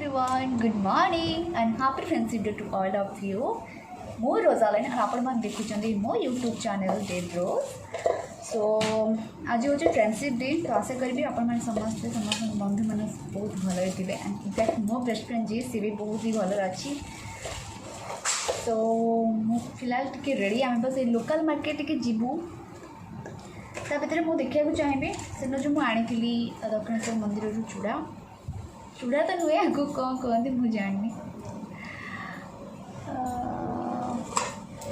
everyone, good morning and happy friendship day to all of you. मो रोजालाइन और आपण मान देखुचंदी मो यूट्यूब चैनल डेड रोज। सो आज हूँ फ्रेंडशिप डे, तो आशा करी आपण मैंने समस्ते समस्त बंधु मैंने बहुत भल थे एंड इनफैक्ट मो बेस्ट फ्रेंड जी सी भी बहुत ही भल अच्छी। तो मु फिलहाल टिके रेडी आम बस लोकल मार्केट टिके जीवु ता भीतर मु देखा चाहिए से जो मुझे आनी दक्षिणेश्वर मंदिर चूड़ा चूड़ा तो नुहे आगु कौन कहते मुझे जाननी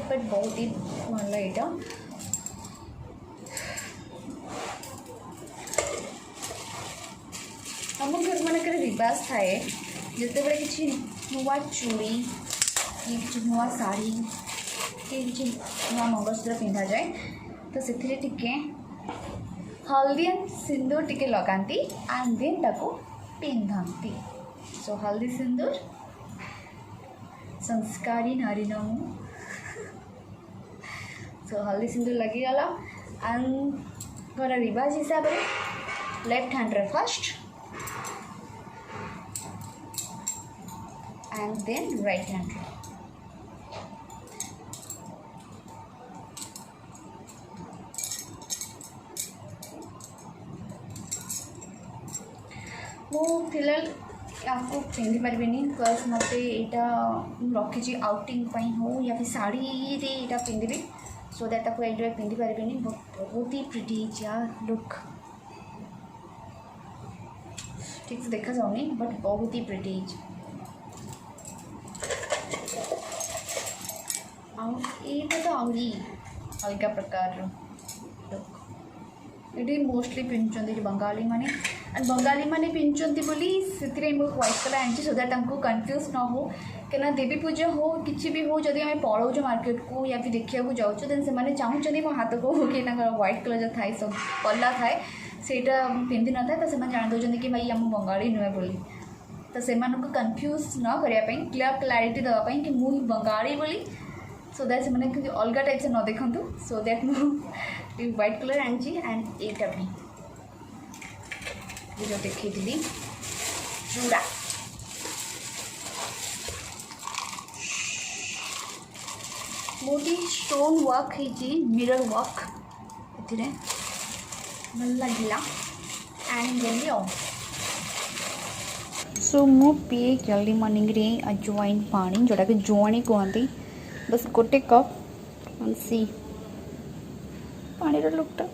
बट बहुत ही भल यहाँ आम घर मानक रिवाज थाए जिते बड़े किसी नुआ चूड़ी कि नुआ शाढ़ी कि नुआ मंगलसूत्र पिंधा जाए तो से टिके हल्दी एंड सिंदूर टिके लगाती एंड देन ताको पिंधाती। सो हल्दी सिंदूर संस्कारी नारी नमु। सो हल्दी सिंदूर लगिगला एंड घर रिवाज हिसाब से लेफ्ट हैंड रे first and then right hand रे। मु फिलहाल आपको पिंधि पारे बिकज मत यहाँ रखी आउटिंग हो या फिर शाढ़ी रे यहाँ पिंधि सो दैट आपको ये पिंधि पारे बहुत ही प्रिटी यार लुक ठीक से देखा जाऊनी बट बहुत ही प्रिटी यहाँ तो आहरी अलग प्रकार लुक ये मोस्टली पिंधुंट बंगाली माने एंड बंगाली माने पिंधुंट बोली से व्हाइट कलर आनी सो दैट कन्फ्यूज न हो क्या देवी पूजा हो कि भी हो जब आम पलाऊ मार्केट को या फिर देखा जाऊँ देन से चाहते मो हाथ को कि व्हाइट कलर जो थाए सब पल्ला थाए से पिंधि न था तो से जान दौरान कि भाई आम बंगाली नुहे बोली तो से कन्फ्यूज न करने क्लियर क्लारिटी देवाई कि मुझे बंगाली बोली सो दैट से अलग टाइप से न देखूँ सो दैट मुझे व्हाइट कलर आनी एंड एटा भी जो देखी चूड़ा मोटी स्टोन वर्क है मिरर वर्क ये भल लगे एंड जल्दी आओ। सो मु पिए जल्दी मॉर्निंग रे अजवाइन पानी जोटा कि जुआणी कहते बस गोटे कप सी पानी लुकटा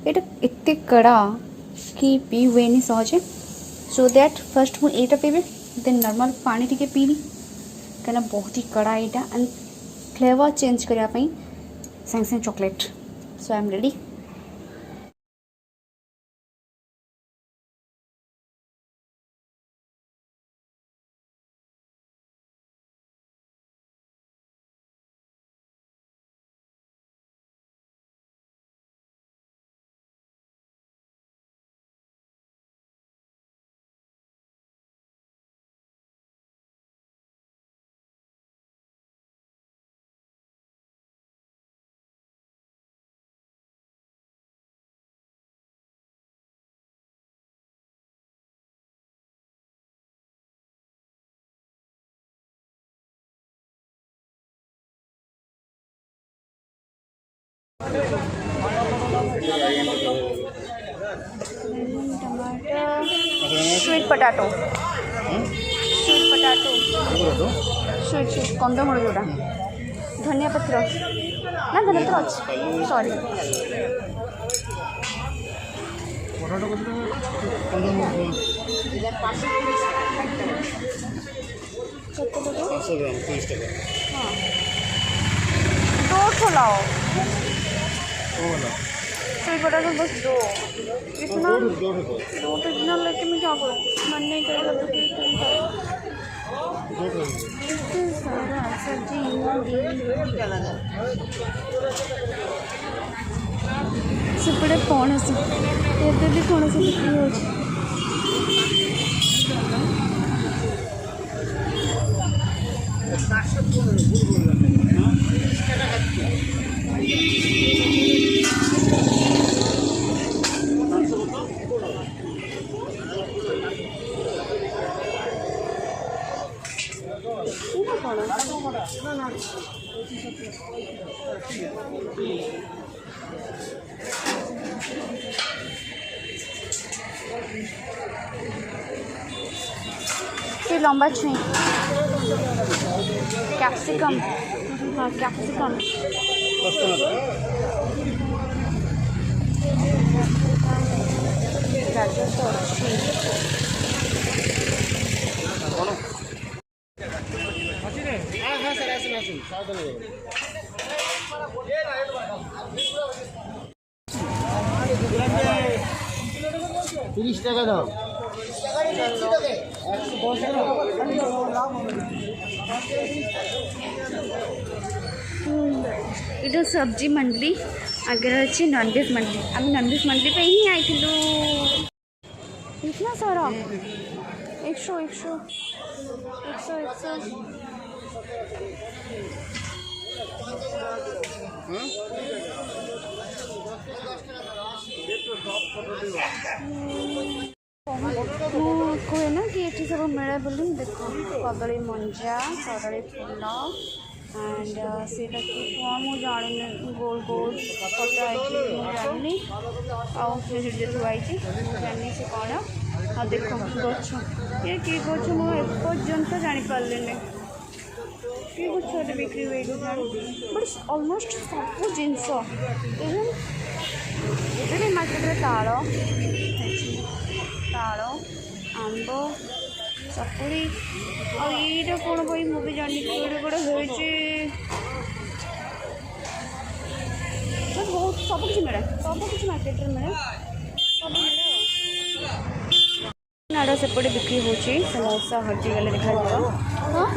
ये एते कड़ा कि पी हुए सहजे सो दैट फर्स्ट मुझे यहाँ पीबी देन नॉर्मल पानी टी पीबी कहीं बहुत ही कड़ा यहाँ एंड फ्लेवर चेंज करने सागे सागे chocolate so I am ready. टमाटर स्वीट पोटैटो स्वीट कंदमूल जोड़ा धनिया पत्र ना धनिया पत्र अच्छी सॉरी दो लाओ स्वीट पोटैटो बस दो इतना दो तो इतना लेके मैं क्या करूँ मन नहीं करेगा तो इतने सारा सब्जी सेपटे पणस एवं भी पणस बिक्री हो कौन ये लंबा छुई कैप्सिकम हाँ कैप्सिकम गाजर तो अच्छी টাকা দাও इधर सब्जी मंडली आगे अच्छी नॉनवेज मंडली आम नॉनवेज मंडली पे ही आई थी इतना सारा 100 कहे ना कि ये सब मिले बोली देख कदली मंजा कदली फूल एंड से कौन मुझे जानी गोल गोल कटा जानी आउाई जानी से कौन हाँ देख गच ये कि गच मुझे जापारे कि गच बिक्री हुए बट अलमोस्ट सब जिनस इधर मार्केट ताल ताल आंब सपुरी और ये कौन भाई मुझे जानी गोटे गोटे बहुत सब किसी मिले सब किसी मार्केट मिले सब मिले नाड़ा सेपटे बिक्री होची समोसा हटी गले देखा हाँ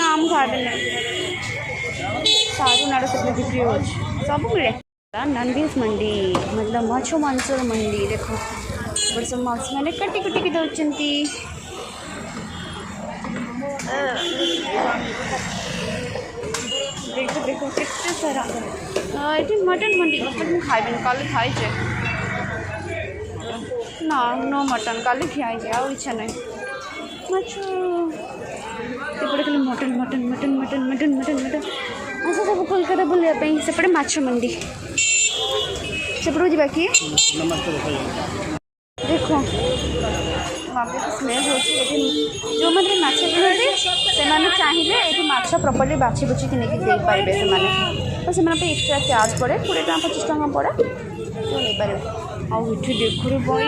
नाम खादे सारू नाड़ा सेपटे बिक्री होची सब मिले नॉनवेज मंडी मतलब माछ मांस मंडी देखो बड़े सब माछ मैंने कटी कटी के दौरान देखो देखो कितने सारा ये मटन मंडी मटन खाइबे कल खाई ना नो मटन कल खाई आउ इच्छा ना माछ सेपटे खाली mutton mutton mutton mutton mutton mutton mutton अच्छा सब कोलकाता बुलापी सेपटे माछ मंडी सेपटे जा कि देख मार्केट स्मेल हो जो मैंने माछ किणते से चाहिए ये माछ प्रॉपर्ली बाछी बुची कि नहीं पारे से तो से एक्सट्रा चार्ज पड़े 20 टका 25 टका पड़े तो नहीं पारे आउ देख बई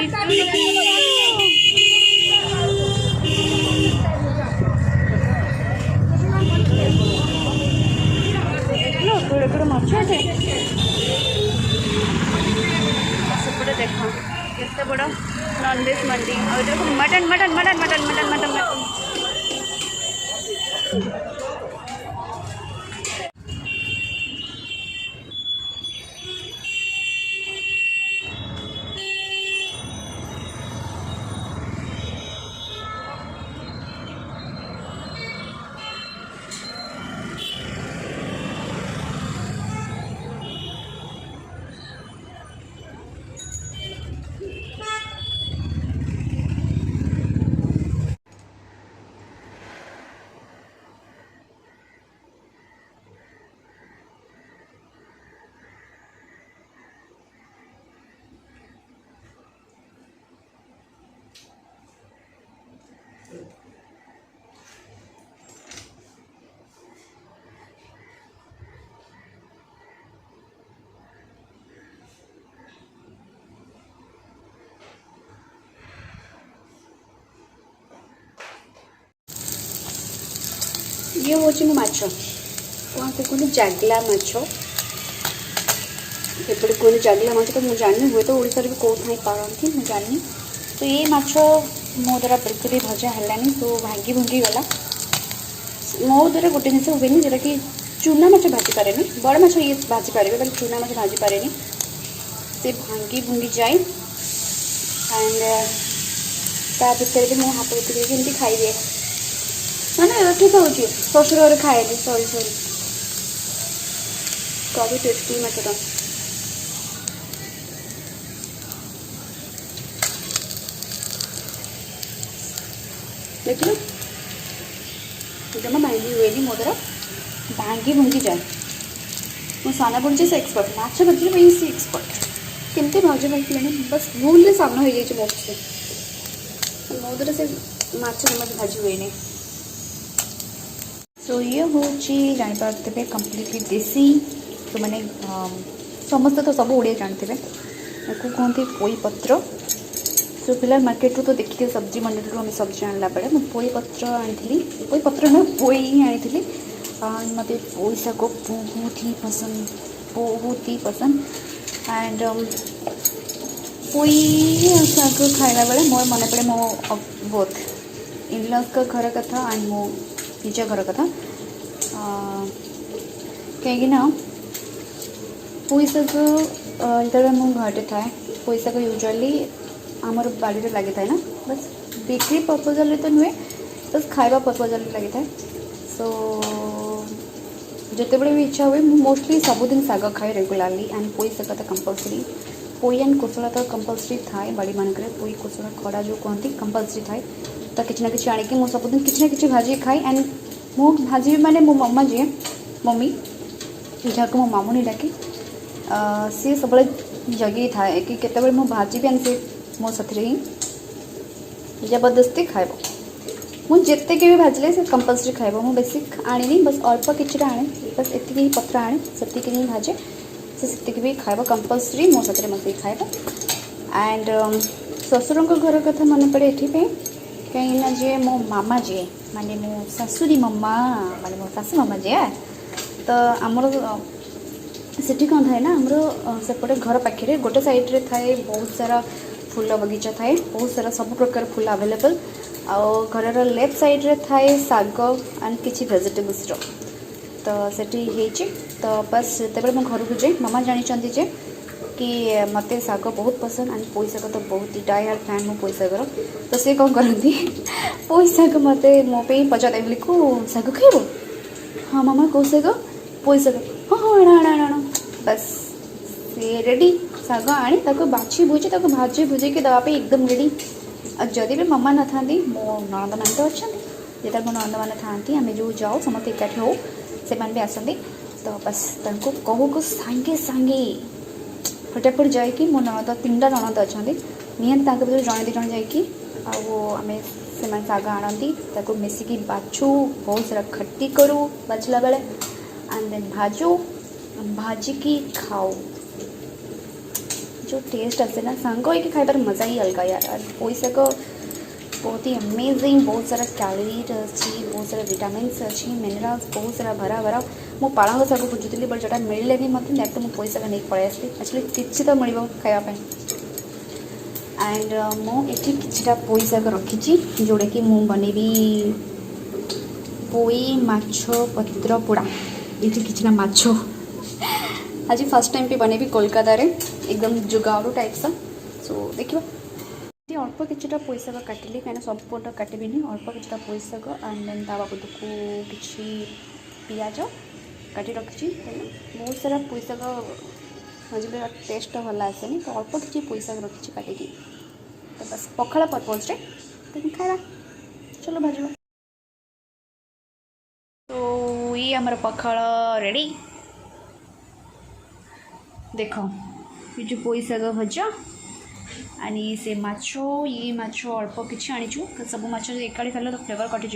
कड़े माछ है सेपटे देख केते बड़ नॉनवेज मंडी और mutton mutton mutton mutton mutton mutton mutton ये हूँ माछ कौन से कहते जागला माछ एपटे कहते जागला माछ तो मुझे जानी हुए तो ओडिशा भी कौन थाई पारती मुझे जानी तो ये माछ मो द्वारा बिल्कुल भजा है तो भांगी भुंगी गला मो द्वारा गोटे जिन हुए जोटा कि चूना माछ भाजी पारे बड़ माछ ये भाजी पारे बट चूना माछ भाजी पारे से भांगी भुंगी जाए एंड ता भितर भी मो हाथ उठी खाई दिए मैंने ठीक हो शशुर घर खाए सॉरी सॉरी कभी टेस्टी माछटा देख लो जमा भांगी हुए मो द्वारा भांगी भुंगी जाए मो साना बुणी से एक्सपर्ट माछ भाजी में से एक्सपर्ट केमती भाजी भाजी बस भूल सामना हो जाए मो से मो द्वारा से माछ जमा भाजी हुए सो ये हूँ जापारे कम्प्लीटली देसी तो मैंने समस्त तो सब ओडिया जानते हैं कहते पोई पत्र तो फिलहाल मार्केट रू तो देखिए सब्जी मंडी रू हमें सब्जी आणला बेले मुझे पोई पत्र आनी पोई पत्र ना पोई ही आनी मत पोई शाग बहुत ही पसंद एंड पोई शाग खाइला बेले मोर मन पड़े मो बोथ इनलॉज का घर कथा एंड मो निज घर कथा कहीं पोई शाग जो मो घरे थाए पोई शाग यूजुअली आमर बाड़ी में लगी था ना बस बिक्री पर्पजल तो नुहे बस खाइबा पर्पजल लगी था सो जिते बड़े भी इच्छा हुए मोस्टली सबुदिन शाग खाए रेगुलाली एंड पोई शाग तो कंपलसरी पोई एंड कोसला तो कंपलसरी थाए बाड़ी मानक पोई कोसला खड़ा जो कहती कंपलसरी थाए तो किसी ना कि आणिकी मो सबुदिन किसी ना कि भाजी खाए एंड मो भाजी माने मो मम्मा जी मम्मी जहाँ को मो मामुनी डाके सी सब जगी थाए कि केतबे मो भाजी भी से मो साथी ही जबरदस्ती खाइब मुझे जिते भी भाजले से कंपलसरी खाइब मु बेसी आनी बस अल्प किसी आने बस एति पत्र आने से भाजे से भी खाइब कंपलसरी मो साथी मत खाइब एंड ससुर घर कथा मन पड़े ये कहीं जे मो मामा जी माने मो सासुरी मम्मा माने मो सासु मामा जी तो आमर सेठी कौन थाए ना आमर सेपटे घर पाखे गोटे साइड रे थाए बहुत सारा फूल बगीचा थाए बहुत सारा सब प्रकार फूल अवेलेबल आउ घर लेफ्ट साइड रे थाए साग एंड किसी वेजिटेबल्स तो सेठी तो बस जिते मो घर को जाए मामा जानी जे कि मत शाग बहुत पसंद एंड पोई शाग तो बहुत ही डाई हार्ड फैन मो पोई शागर तो सी कौन करती पोई शाग मत मो पे पचार बोली को शाग खाइब हाँ मामा कौ शाग पोई शाग हाँ हाँ आना आना आना बस सी रेडी शाग आनी बाछी भुजी भाजी भुजे के दवाई एकदम रेडी और जदि भी मम्मा न था मो नणंद मान तो अच्छा जो मो नणंद मैंने था आम जो जाओ समस्त एकाठी हो से भी आसती तो बस कहू को सांगे सांगे फटाफट जाकि मो नणंद 3टा नणंद अच्छा निहत भर जड़े दी जन जामें से शाग आनती मिसिकी बाछू बहुत सारा खट्टी करूँ बाछला बेले एंड देन भाजू भाजिकी खाओ जो टेस्ट आसे ना सांग होकर खाइबार मजा ही अलग यार पोई शाग बहुत ही अमेजिंग बहुत सारा कैलोरीज अच्छी बहुत सारा विटामिन्स अच्छी मिनरल्स बहुत सारा भरा भरा मो पालंग शाग खोजुली बट जोटा मिले मत तो मुझे पोई शाग नहीं पलि आसती एक्चुअली किसी तो मिल खायापी एंड मुझे किछिटा पोई शाग रखी जोड़ा कि मु बनैबी पोई माछ पत्र पोड़ा ये किछिटा माछ आज फर्स्ट टाइम भी बनैबी कोलकाता रे एकदम जुगाड़ू टाइप सा सो देखिए अल्प किछिटा पोई शाग काटिली कहीं सब पट काटबी अल्प किछिटा पोई शाग एंड देन ता बाबद को किछि पियाज काटी रखी बहुत सारा पोई शाग भाजले टेस्ट भल आसेनी तो अल्प किछि पोई शाग रखी काटिकी तो बस पखाला पर्पज रे खाइबा चलो भाजवा तो ये आमर पखाला रेडी देखो ये जो पोई शाग भजा आनी से माछो ये माछो अल्प किसी आनीचु सब माछ एकाठी खाले तो फ्लेवर कटिज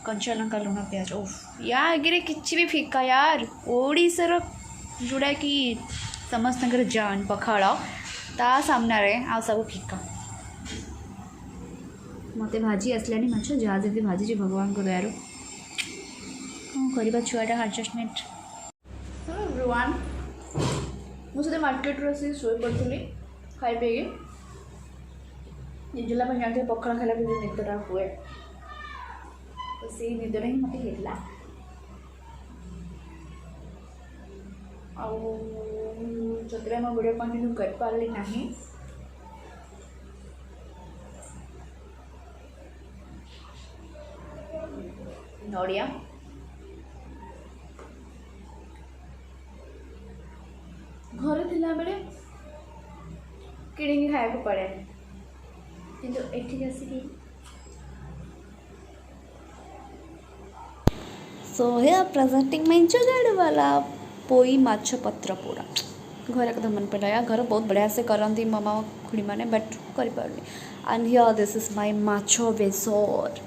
कंचा लंका लुण प्याज ओफ या आगे किसी भी फिका यार ओडिशार जोड़ा कि समस्त जान पखाल ता सामना रे आ सब फिका मत भाजी आसलानी माछ जहाँ जमी भाजी भगवान को दयारू कौन करवा छुआटा एडजस्टमेंट एवरीवन मुझे मार्केट से शो करी खाई पे निजुला जानते पखाल खाला निदटा हुए तो से निदटा ही मत होता आते मैं वीडियो कंटिन्यू कर पारि ना नड़िया घर थिला बेले किणी खाया पड़े किंतु एठिक आसिक सो हियर प्रेजेंटिंग माय जुगाड़ वाला पोई माछ पत्र पोड़ा घर एकदम मन पड़ा यार घर बहुत बढ़िया से करती मामा खुड़ी मैंने बट कर and here this is my माछ बेसर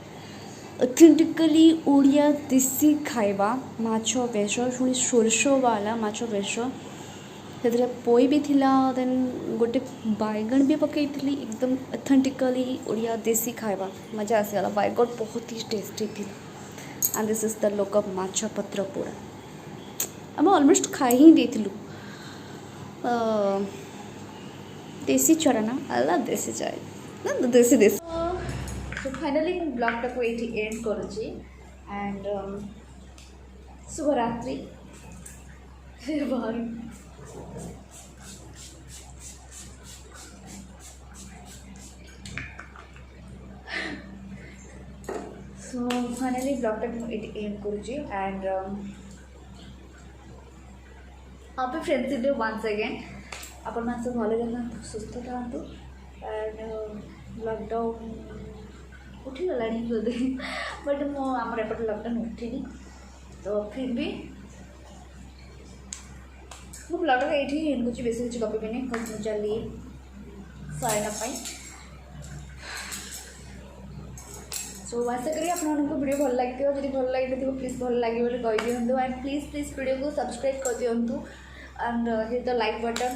ऑथेंटिकली ओडिया देसी खाइबा माछ बेसर पुणी सोरष वाला माछ बेसर से पोई भी थिला देन गोटे बैगन भी पकई एकदम ऑथेंटिकली ओडिया देसी खाइबा मजा आसीगला बैगन बहुत ही टेस्टी थी and this is the look of माछ पत्र पोड़ा आम ऑलमोस्ट खाई ही देथिलु देसी चरा ना आई लव देसी चाय ना देसी देसी तो फाइनली ब्लॉगटा को ये एंड करुँची एंड शुभरात्रि बाहर सो फाइनली ब्लॉगटा को ये एंड करुँची and happy friends day once again आपण मान सब भले था सुस्थ था and lockdown उठीगला Bodhe but more एपटे lockdown उठिनी तो फिर भी मो ब्लॉगटा ये एंड कर बेस किसी गपी नहीं चली शयन सो आशा करी आपको वीडियो भल लगे जब भल लगे प्लीज भल लगे कही दिंतु एंड प्लीज वीडियो को सब्सक्राइब कर दिंतु and hit the like button